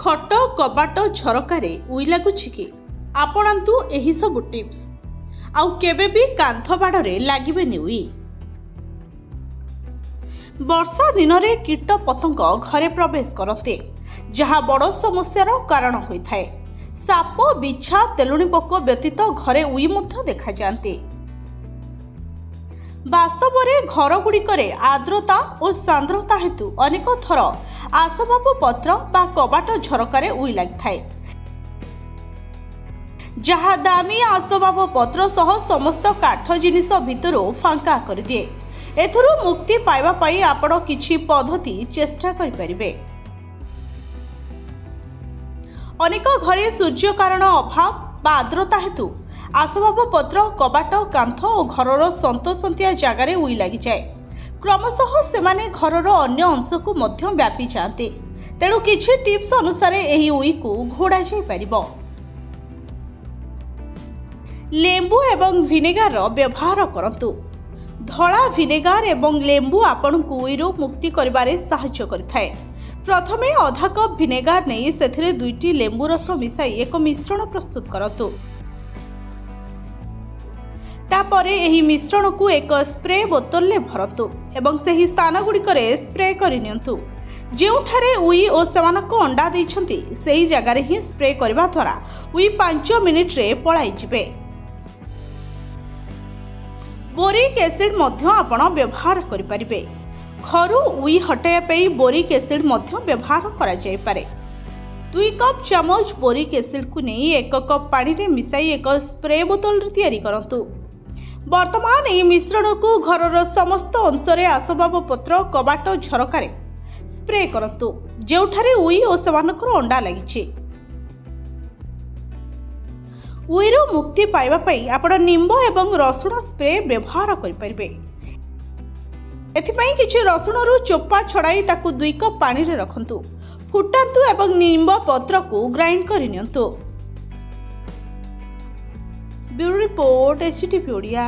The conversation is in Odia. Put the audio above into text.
ଖଟ କବାଟ ଝରକାରେ ଉଇ ଲାଗୁଛି କି? ଆପଣାନ୍ତୁ ଏହି ସବୁ ଟିପ୍ସ। ଆଉ କେବେ ବି କାନ୍ଥ ବାଡ଼ରେ ଲାଗିବେନି ଉଇ। ବର୍ଷା ଦିନରେ କୀଟ ପତଙ୍ଗ ଘରେ ପ୍ରବେଶ କରନ୍ତି, ଯାହା ବଡ଼ ସମସ୍ୟାର କାରଣ ହୋଇଥାଏ। ସାପ, ବିଛା, ତେଲୁଣି ପୋକ ବ୍ୟତୀତ ଘରେ ଉଇ ମଧ୍ୟ ଦେଖାଯାଆନ୍ତି। ବାସ୍ତବରେ ଘରଗୁଡ଼ିକରେ ଆର୍ଦ୍ରତା ଓ ସାନ୍ଦ୍ରତା ହେତୁ ଅନେକ ଥର ଆସବାବପତ୍ର ବା କବାଟ ଝରକାରେ ଉଇ ଲାଗିଥାଏ, ଯାହା ଦାମୀ ଆସବାବପତ୍ର ସହ ସମସ୍ତ କାଠ ଜିନିଷ ଭିତରୁ ଫାଙ୍କା କରିଦିଏ। ଏଥିରୁ ମୁକ୍ତି ପାଇବା ପାଇଁ ଆପଣ କିଛି ପଦ୍ଧତି ଚେଷ୍ଟା କରିପାରିବେ। ଅନେକ ଘରେ ସୂର୍ଯ୍ୟ କାରଣ ଅଭାବ ବା ଆର୍ଦ୍ରତା ହେତୁ ଆସବାବପତ୍ର, କବାଟ, କାନ୍ଥ ଓ ଘରର ସନ୍ତସନ୍ତିଆ ଜାଗାରେ ଉଇ ଲାଗିଯାଏ। କ୍ରମଶଃ ସେମାନେ ଘରର ଅନ୍ୟ ଅଂଶକୁ ମଧ୍ୟ ବ୍ୟାପି ଯାଆନ୍ତି। ତେଣୁ କିଛି ଟିପ୍ସ ଅନୁସାରେ ଏହି ଉଇକୁ ଘୋଡ଼ା ଯାଇପାରିବ। ଲେମ୍ବୁ ଏବଂ ଭିନେଗାରର ବ୍ୟବହାର କରନ୍ତୁ। ଧଳା ଭିନେଗାର ଏବଂ ଲେମ୍ବୁ ଆପଣଙ୍କୁ ଉଇରୁ ମୁକ୍ତି କରିବାରେ ସାହାଯ୍ୟ କରିଥାଏ। ପ୍ରଥମେ ଅଧା କପ୍ ଭିନେଗାର ନେଇ ସେଥିରେ 2ଟି ଲେମ୍ବୁ ରସ ମିଶାଇ ଏକ ମିଶ୍ରଣ ପ୍ରସ୍ତୁତ କରନ୍ତୁ। ତାପରେ ଏହି ମିଶ୍ରଣକୁ ଏକ ସ୍ପ୍ରେ ବୋତଲରେ ଭରନ୍ତୁ ଏବଂ ସେହି ସ୍ଥାନଗୁଡ଼ିକରେ ସ୍ପ୍ରେ କରିନିଅନ୍ତୁ ଯେଉଁଠାରେ ଉଇ ଓ ସେମାନଙ୍କ ଅଣ୍ଡା ଦେଇଛନ୍ତି। ସେହି ଜାଗାରେ ହିଁ ସ୍ପ୍ରେ କରିବା ଦ୍ୱାରା ଉଇ 5 ମିନିଟରେ ପଳାଇଯିବେ। ବୋରିକ୍ ଏସିଡ୍ ମଧ୍ୟ ଆପଣ ବ୍ୟବହାର କରିପାରିବେ। ଘରୁ ଉଇ ହଟାଇବା ପାଇଁ ବୋରିକ୍ ଏସିଡ୍ ମଧ୍ୟ ବ୍ୟବହାର କରାଯାଇପାରେ। 2 କପ୍ ଚାମଚ ବୋରିକ୍ ଏସିଡ୍କୁ ନେଇ 1 କପ୍ ପାଣିରେ ମିଶାଇ ଏକ ସ୍ପ୍ରେ ବୋତଲରେ ତିଆରି କରନ୍ତୁ। ବର୍ତ୍ତମାନ ଏହି ମିଶ୍ରଣକୁ ଘରର ସମସ୍ତ ଅଂଶରେ ଆସବାବପତ୍ର, କବାଟ, ଝରକାରେ ସ୍ପ୍ରେ କରନ୍ତୁ ଯେଉଁଠାରେ ଉଇ ଓ ସେମାନଙ୍କର ଅଣ୍ଡା ଲାଗିଛି। ଉଇରୁ ମୁକ୍ତି ପାଇବା ପାଇଁ ଆପଣ ନିମ୍ବ ଏବଂ ରସୁଣ ସ୍ପ୍ରେ ବ୍ୟବହାର କରିପାରିବେ। ଏଥିପାଇଁ କିଛି ରସୁଣରୁ ଚୋପା ଛଡ଼ାଇ ତାକୁ 2 କପ୍ ପାଣିରେ ରଖନ୍ତୁ, ଫୁଟାନ୍ତୁ ଏବଂ ନିମ୍ବ ପତ୍ରକୁ ଗ୍ରାଇଣ୍ଡ କରିନିଅନ୍ତୁ। Bureau report, SCTV Odia.